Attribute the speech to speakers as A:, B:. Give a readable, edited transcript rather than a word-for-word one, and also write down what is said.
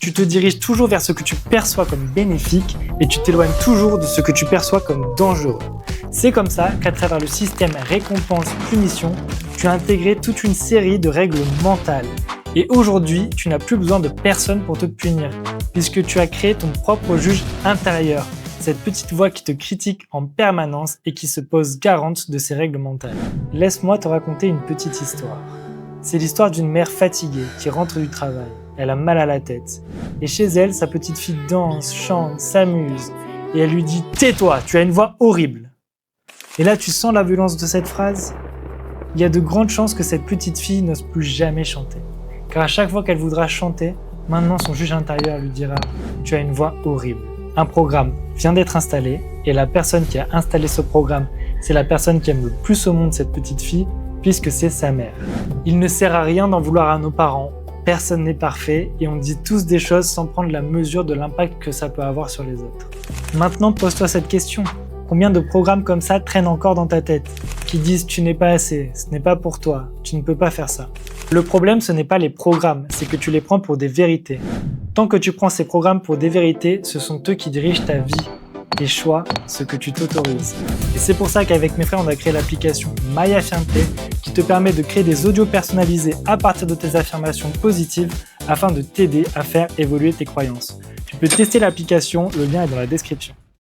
A: Tu te diriges toujours vers ce que tu perçois comme bénéfique et tu t'éloignes toujours de ce que tu perçois comme dangereux. C'est comme ça qu'à travers le système récompense-punition, tu as intégré toute une série de règles mentales. Et aujourd'hui, tu n'as plus besoin de personne pour te punir, puisque tu as créé ton propre juge intérieur, cette petite voix qui te critique en permanence et qui se pose garante de ces règles mentales. Laisse-moi te raconter une petite histoire. C'est l'histoire d'une mère fatiguée qui rentre du travail. Elle a mal à la tête. Et chez elle, sa petite fille danse, chante, s'amuse. Et elle lui dit « Tais-toi, tu as une voix horrible !» Et là, tu sens la violence de cette phrase ? Il y a de grandes chances que cette petite fille n'ose plus jamais chanter. Car à chaque fois qu'elle voudra chanter, maintenant son juge intérieur lui dira « Tu as une voix horrible !» Un programme vient d'être installé et la personne qui a installé ce programme, c'est la personne qui aime le plus au monde cette petite fille, puisque c'est sa mère. Il ne sert à rien d'en vouloir à nos parents. Personne n'est parfait et on dit tous des choses sans prendre la mesure de l'impact que ça peut avoir sur les autres. Maintenant, pose-toi cette question. Combien de programmes comme ça traînent encore dans ta tête, qui disent « tu n'es pas assez, ce n'est pas pour toi, tu ne peux pas faire ça ». Le problème, ce n'est pas les programmes, c'est que tu les prends pour des vérités. Tant que tu prends ces programmes pour des vérités, ce sont eux qui dirigent ta vie. Tes choix, ce que tu t'autorises. Et c'est pour ça qu'avec mes frères, on a créé l'application MyAffirmité qui te permet de créer des audios personnalisés à partir de tes affirmations positives afin de t'aider à faire évoluer tes croyances. Tu peux tester l'application, le lien est dans la description.